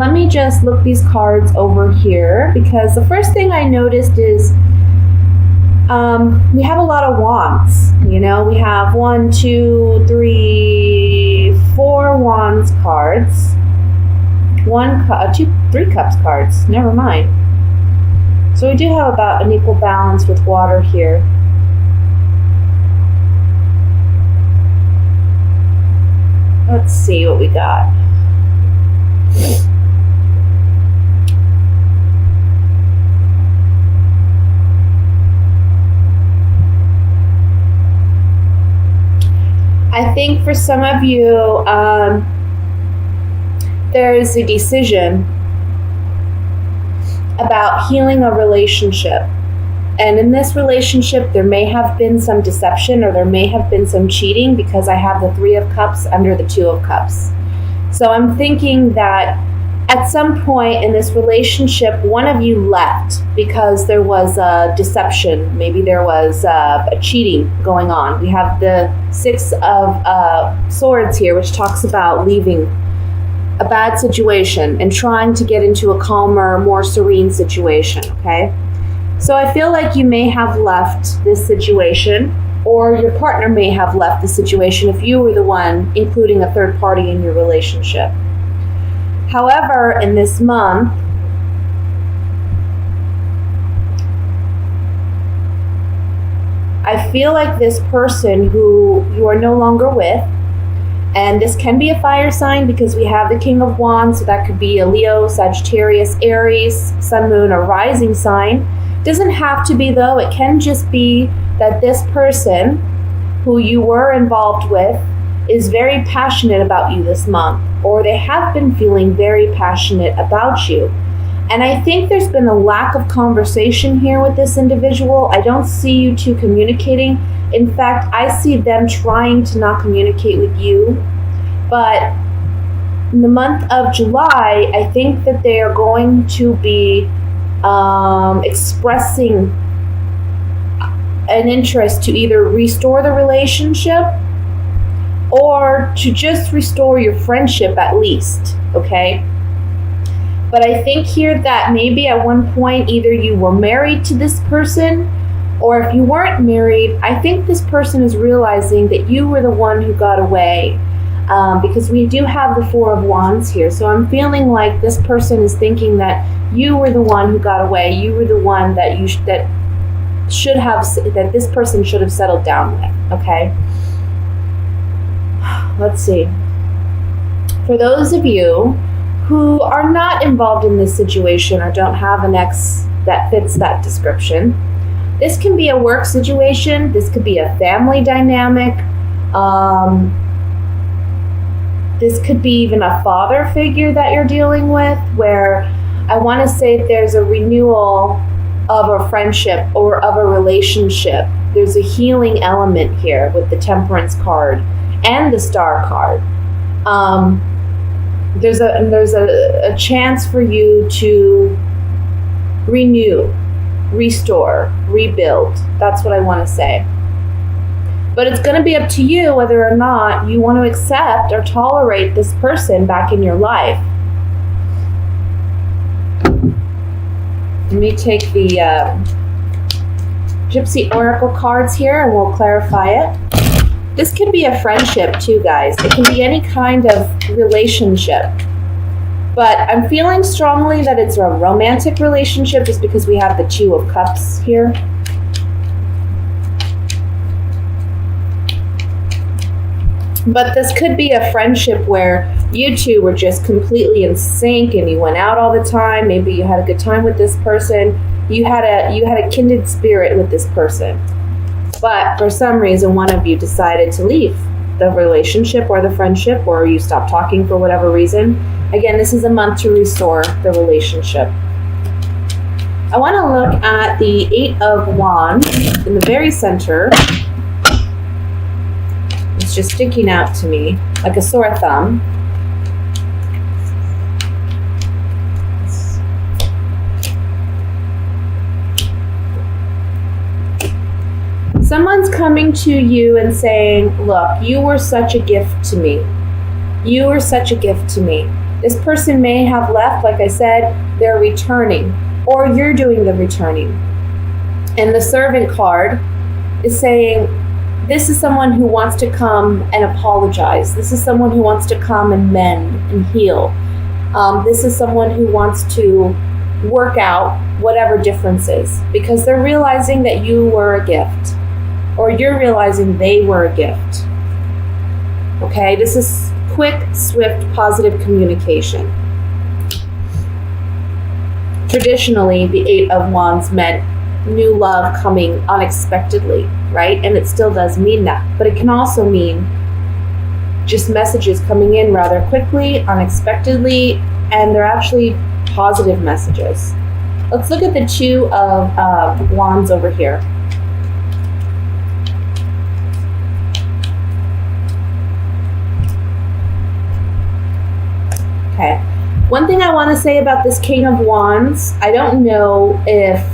let me just look these cards over here, because the first thing I noticed is we have a lot of wands. You know, we have 1, 2, 3, 4 wands cards. 3 cups cards. Never mind. So we do have about an equal balance with water here. Let's see what we got. I think for some of you, there is a decision about healing a relationship. And in this relationship, there may have been some deception, or there may have been some cheating, because I have the 3 of Cups under the 2 of Cups. So I'm thinking that at some point in this relationship, one of you left because there was a deception. Maybe there was a cheating going on. We have the 6 of Swords here, which talks about leaving a bad situation and trying to get into a calmer, more serene situation, okay? So I feel like you may have left this situation, or your partner may have left the situation if you were the one including a third party in your relationship. However, in this month, I feel like this person who you are no longer with, and this can be a fire sign because we have the King of Wands, so that could be a Leo, Sagittarius, Aries, Sun, Moon, or Rising sign. Doesn't have to be, though. It can just be that this person who you were involved with is very passionate about you this month, or they have been feeling very passionate about you. And I think there's been a lack of conversation here with this individual. I don't see you two communicating. In fact, I see them trying to not communicate with you. But in the month of July, I think that they are going to be expressing an interest to either restore the relationship or to just restore your friendship at least, okay? But I think here that maybe at one point either you were married to this person, or if you weren't married, I think this person is realizing that you were the one who got away, because we do have the 4 of Wands here. So I'm feeling like this person is thinking that you were the one who got away. You were the one that that this person should have settled down with, okay? Let's see. For those of you who are not involved in this situation or don't have an ex that fits that description, this can be a work situation. This could be a family dynamic. This could be even a father figure that you're dealing with, where I want to say there's a renewal of a friendship or of a relationship. There's a healing element here with the Temperance card and the Star card. There's a chance for you to renew, restore, rebuild. That's what I want to say. But it's going to be up to you whether or not you want to accept or tolerate this person back in your life. Let me take the Gypsy Oracle cards here and we'll clarify it. This could be a friendship too, guys. It can be any kind of relationship. But I'm feeling strongly that it's a romantic relationship just because we have the 2 of Cups here. But this could be a friendship where you two were just completely in sync and you went out all the time. Maybe you had a good time with this person. You had a kindred spirit with this person. But for some reason, one of you decided to leave the relationship or the friendship, or you stopped talking for whatever reason. Again, this is a month to restore the relationship. I want to look at the 8 of Wands in the very center. It's just sticking out to me like a sore thumb. Someone's coming to you and saying, look, you were such a gift to me. You were such a gift to me. This person may have left, like I said, they're returning, or you're doing the returning. And the Servant card is saying, this is someone who wants to come and apologize. This is someone who wants to come and mend and heal. This is someone who wants to work out whatever differences, because they're realizing that you were a gift, or you're realizing they were a gift. Okay, this is quick, swift, positive communication. Traditionally, the Eight of Wands meant new love coming unexpectedly, right? And it still does mean that, but it can also mean just messages coming in rather quickly, unexpectedly, and they're actually positive messages. Let's look at the Two of Wands over here. Okay. One thing I want to say about this King of Wands, I don't know if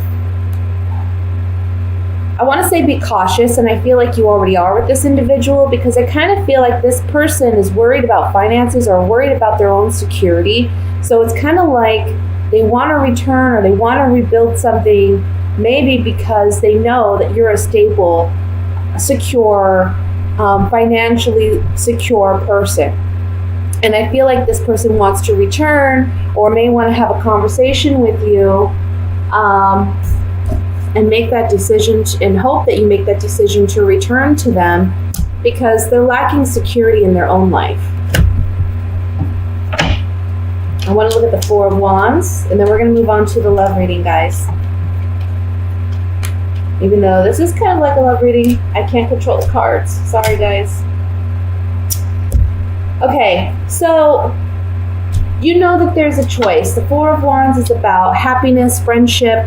I want to say be cautious, and I feel like you already are with this individual, because I kind of feel like this person is worried about finances or worried about their own security. So it's kind of like they want to return or they want to rebuild something, maybe because they know that you're a stable, secure, financially secure person. And I feel like this person wants to return, or may want to have a conversation with you, and make that decision, and hope that you make that decision to return to them, because they're lacking security in their own life. I want to look at the Four of Wands, and then we're going to move on to the love reading, guys. Even though this is kind of like a love reading, I can't control the cards. Sorry, guys. Okay, so you know that there's a choice. The Four of Wands is about happiness, friendship.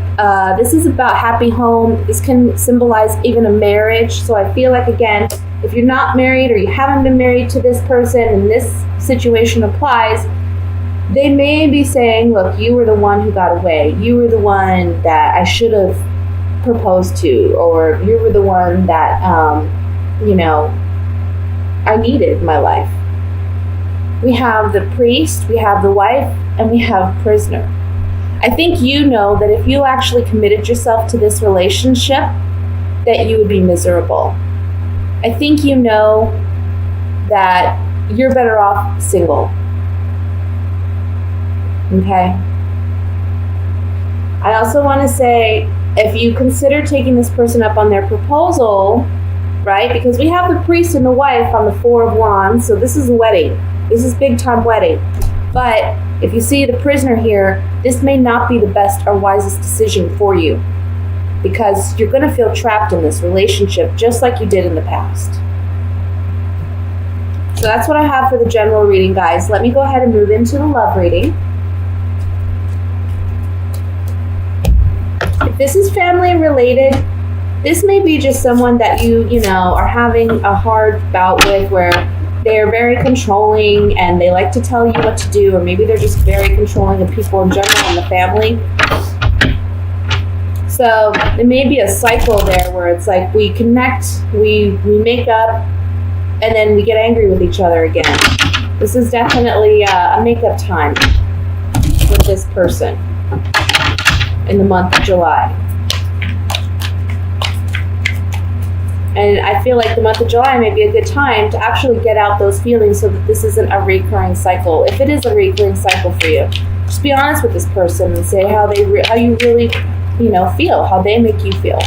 This is about happy home. This can symbolize even a marriage. So I feel like, again, if you're not married or you haven't been married to this person and this situation applies, they may be saying, look, you were the one who got away. You were the one that I should have proposed to, or you were the one that, I needed in my life. We have the Priest, we have the Wife, and we have Prisoner. I think you know that if you actually committed yourself to this relationship, that you would be miserable. I think you know that you're better off single. Okay? I also want to say, if you consider taking this person up on their proposal, right? Because we have the Priest and the Wife on the Four of Wands, so this is a wedding. This is big time wedding. But if you see the Prisoner here, this may not be the best or wisest decision for you, because you're going to feel trapped in this relationship just like you did in the past. So that's what I have for the general reading, guys. Let me go ahead and move into the love reading. If this is family related, this may be just someone that you are having a hard bout with, where they're very controlling and they like to tell you what to do, or maybe they're just very controlling of people in general in the family. So there may be a cycle there where it's like we connect, we make up, and then we get angry with each other again. This is definitely a makeup time with this person in the month of July. And I feel like the month of July may be a good time to actually get out those feelings, so that this isn't a recurring cycle. If it is a recurring cycle for you, just be honest with this person and say how you really, feel, how they make you feel.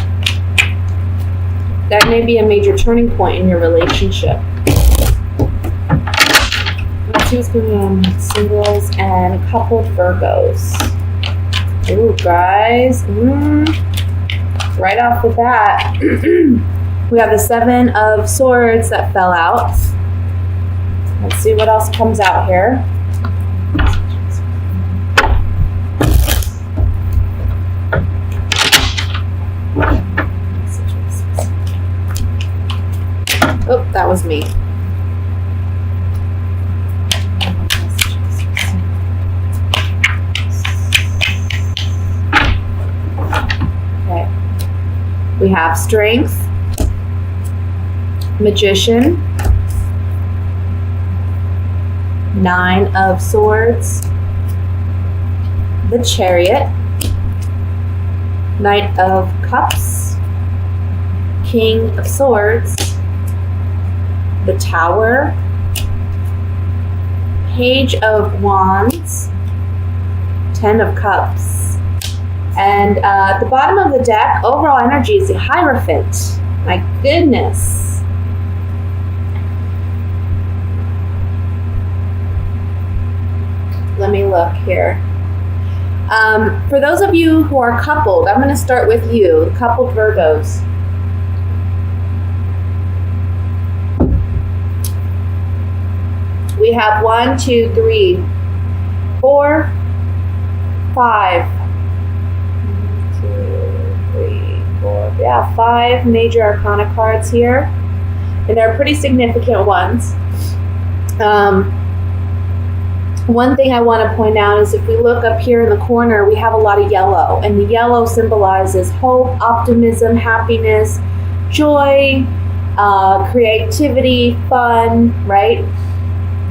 That may be a major turning point in your relationship. Let's see what's going on with singles and coupled Virgos. Ooh, guys. Right off the bat, we have the Seven of Swords that fell out. Let's see what else comes out here. Oh, that was me. Okay. We have Strength, Magician, Nine of Swords, the Chariot, Knight of Cups, King of Swords, the Tower, Page of Wands, Ten of Cups, and at the bottom of the deck, overall energy is the Hierophant. My goodness. Let me look here. For those of you who are coupled, I'm going to start with you, coupled Virgos. We have 1, 2, 3, 4, 5. 1, 2, 3, 4. Yeah, 5 major arcana cards here. And they're pretty significant ones. One thing I want to point out is if we look up here in the corner, we have a lot of yellow. And the yellow symbolizes hope, optimism, happiness, joy, creativity, fun, right?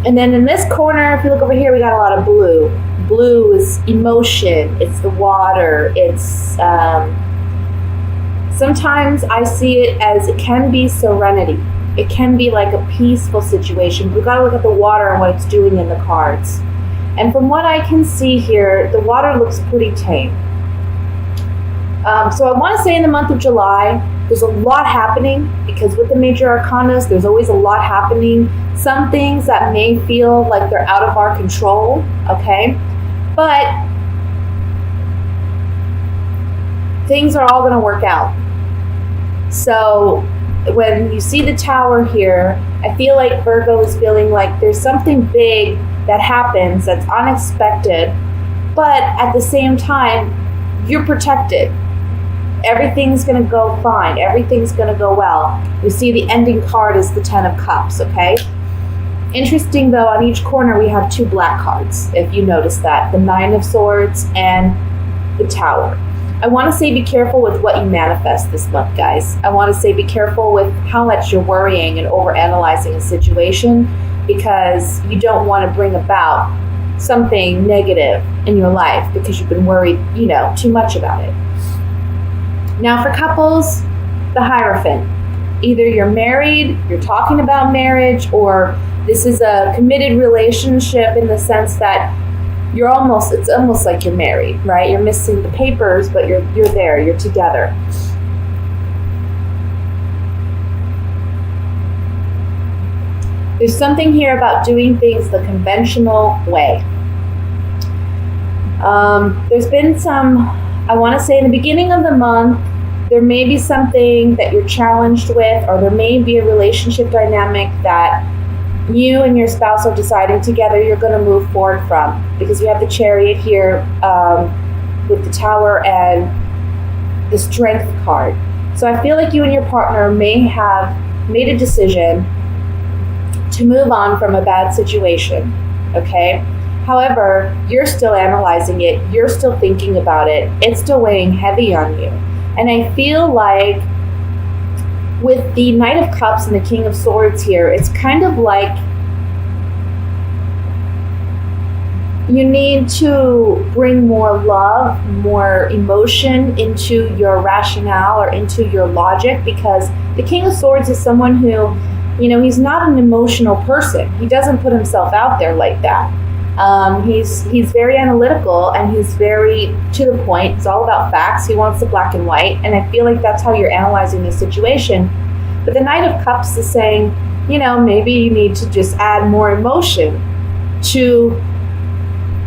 And then in this corner, if you look over here, we got a lot of blue. Blue is emotion. It's the water. It's sometimes I see it as it can be serenity. It can be like a peaceful situation. We've got to look at the water and what it's doing in the cards. And from what I can see here, the water looks pretty tame. So I want to say in the month of July, there's a lot happening because with the major arcanas, there's always a lot happening. Some things that may feel like they're out of our control, okay? But things are all going to work out. So when you see the Tower here, I feel like Virgo is feeling like there's something big that happens that's unexpected, but at the same time, you're protected. Everything's going to go fine. Everything's going to go well. You see the ending card is the Ten of Cups, okay? Interesting though, on each corner we have 2 black cards, if you notice that. The Nine of Swords and the Tower. I want to say be careful with what you manifest this month, guys. I want to say be careful with how much you're worrying and overanalyzing a situation because you don't want to bring about something negative in your life because you've been worried, too much about it. Now for couples, the Hierophant. Either you're married, you're talking about marriage, or this is a committed relationship in the sense that it's almost like you're married, right? You're missing the papers, but you're there, you're together. There's something here about doing things the conventional way. There's been I want to say in the beginning of the month, there may be something that you're challenged with, or there may be a relationship dynamic that you and your spouse are deciding together you're going to move forward from, because you have the Chariot here with the Tower and the Strength card. So I feel like you and your partner may have made a decision to move on from a bad situation, okay? However, you're still analyzing it, you're still thinking about it, it's still weighing heavy on you. And I feel like with the Knight of Cups and the King of Swords here, it's kind of like you need to bring more love, more emotion into your rationale or into your logic, because the King of Swords is someone who, he's not an emotional person. He doesn't put himself out there like that. He's very analytical and he's very to the point. It's all about facts. He wants the black and white, and I feel like that's how you're analyzing the situation. But the Knight of Cups is saying, maybe you need to just add more emotion to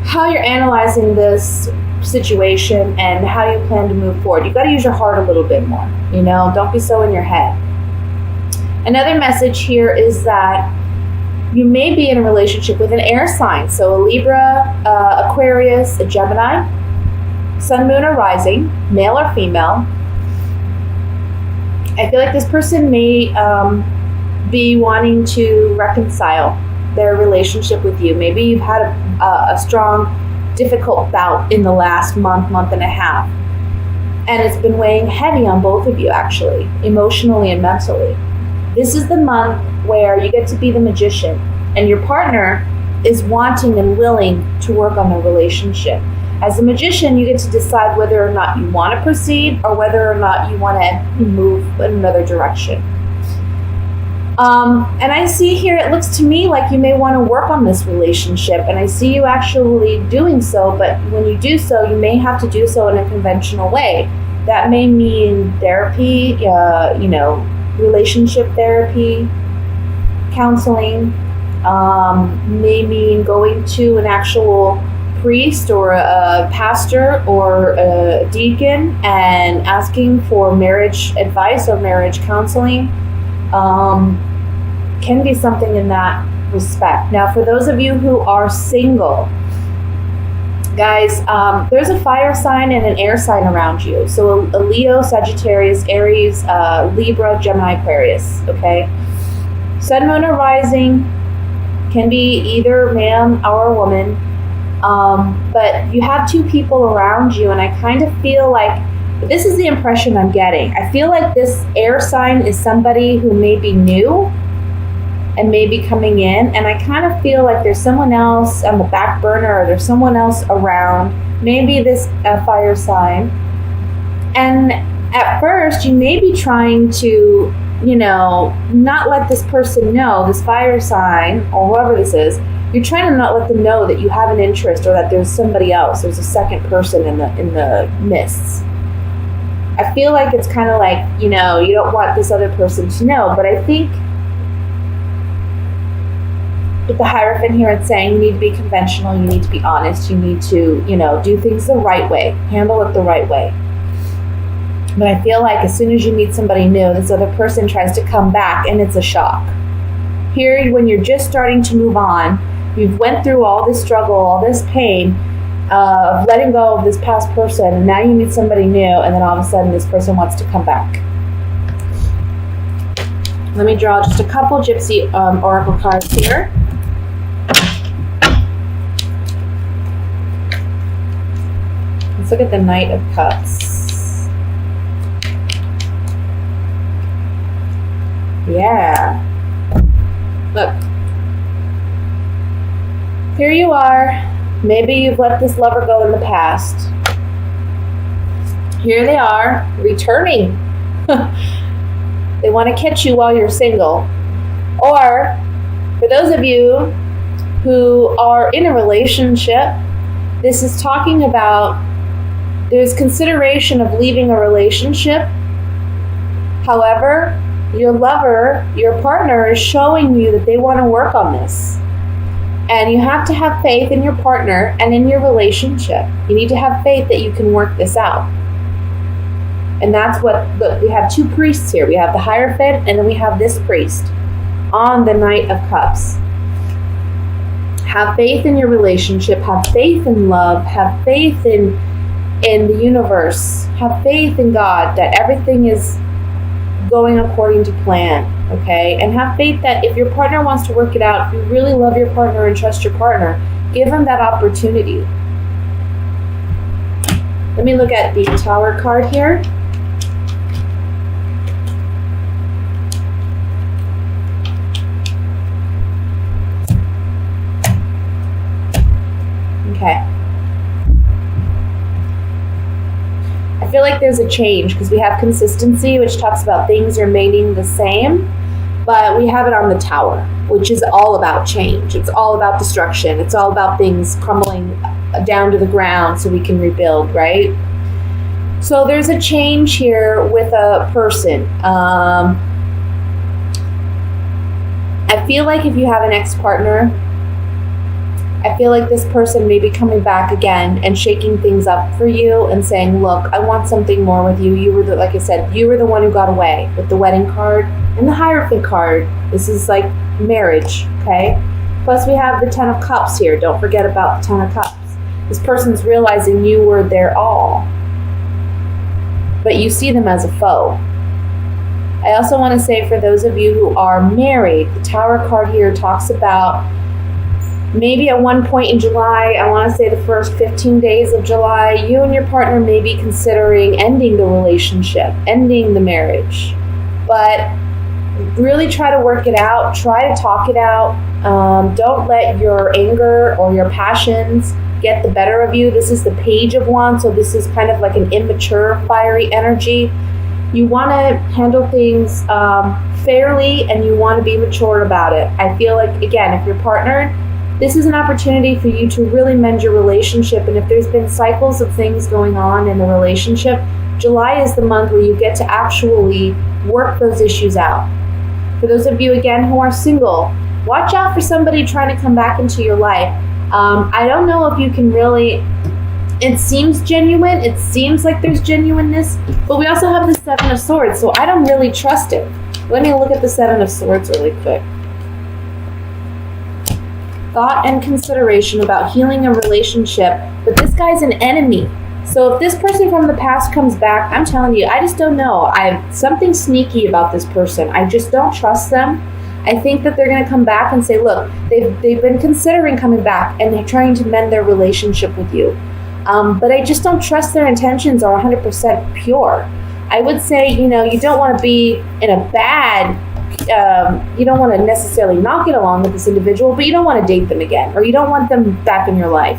how you're analyzing this situation and how you plan to move forward. You got to use your heart a little bit more. Don't be so in your head. Another message here is that you may be in a relationship with an air sign. So a Libra, Aquarius, a Gemini, Sun, Moon, or Rising, male or female. I feel like this person may be wanting to reconcile their relationship with you. Maybe you've had a strong, difficult bout in the last month and a half. And it's been weighing heavy on both of you, actually, emotionally and mentally. This is the month where you get to be the magician, and your partner is wanting and willing to work on the relationship. As a magician, you get to decide whether or not you want to proceed or whether or not you want to move in another direction. And I see here, it looks to me like you may want to work on this relationship, and I see you actually doing so, but when you do so, you may have to do so in a conventional way. That may mean therapy, relationship therapy, counseling, may mean going to an actual priest or a pastor or a deacon and asking for marriage advice or marriage counseling. Can be something in that respect. Now, for those of you who are single, guys, there's a fire sign and an air sign around you. So a Leo, Sagittarius, Aries, Libra, Gemini, Aquarius, okay? Sun, moon, or rising can be either man or woman. But you have two people around you, and I kind of feel like, this is the impression I'm getting. I feel like this air sign is somebody who may be new and may be coming in, and I kind of feel like there's someone else on the back burner, or there's someone else around, maybe this fire sign. And at first, you may be trying to, not let this person know, this fire sign, or whoever this is, you're trying to not let them know that you have an interest or that there's somebody else, there's a second person in the midst. I feel like it's kind of like, you don't want this other person to know, but I think with the Hierophant here, it's saying you need to be conventional, you need to be honest, you need to, do things the right way, handle it the right way. But I feel like as soon as you meet somebody new, this other person tries to come back, and it's a shock. Here, when you're just starting to move on, you've went through all this struggle, all this pain of letting go of this past person, and now you meet somebody new, and then all of a sudden this person wants to come back. Let me draw just a couple Gypsy Oracle cards here. Let's look at the Knight of Cups. Yeah. Look. Here you are. Maybe you've let this lover go in the past. Here they are, returning. They want to catch you while you're single. Or, for those of you who are in a relationship, this is talking about there's consideration of leaving a relationship. However, your lover, your partner, is showing you that they want to work on this. And you have to have faith in your partner and in your relationship. You need to have faith that you can work this out. And that's what, look, we have two priests here. We have the Hierophant, and then we have this priest on the Knight of Cups. Have faith in your relationship. Have faith in love. Have faith in the universe. Have faith in God that everything is going according to plan, okay? And have faith that if your partner wants to work it out, if you really love your partner and trust your partner, give them that opportunity. Let me look at the Tower card here. Okay. I feel like there's a change because we have consistency, which talks about things remaining the same, but we have it on the Tower, which is all about change. It's all about destruction. It's all about things crumbling down to the ground so we can rebuild, right? So there's a change here with a person. I feel like if you have an ex-partner, I feel like this person may be coming back again and shaking things up for you and saying, look, I want something more with you. You were the, like I said, you were the one who got away with the wedding card and the Hierophant card. This is like marriage, okay? Plus we have the Ten of Cups here. Don't forget about the Ten of Cups. This person's realizing you were their all, but you see them as a foe. I also want to say for those of you who are married, the Tower card here talks about maybe at one point in July, I want to say the first 15 days of July, you and your partner may be considering ending the relationship, ending the marriage. But really try to work it out. Try to talk it out. Don't let your anger or your passions get the better of you. This is the Page of Wands, so this is kind of like an immature, fiery energy. You want to handle things fairly, and you want to be mature about it. I feel like, again, if you're partnered, this is an opportunity for you to really mend your relationship. And if there's been cycles of things going on in the relationship, July is the month where you get to actually work those issues out. For those of you, again, who are single, watch out for somebody trying to come back into your life. I don't know if you can really, it seems genuine, it seems like there's genuineness, but we also have the Seven of Swords, so I don't really trust it. Let me look at the Seven of Swords really quick. Thought and consideration about healing a relationship, but this guy's an enemy. So if this person from the past comes back, I'm telling you, I just don't know. I have something sneaky about this person. I just don't trust them. I think that they're going to come back and say, look, they've been considering coming back and they're trying to mend their relationship with you. But I just don't trust their intentions are 100% pure. I would say, you don't want to be in a bad, you don't want to necessarily not get along with this individual, but you don't want to date them again, or you don't want them back in your life.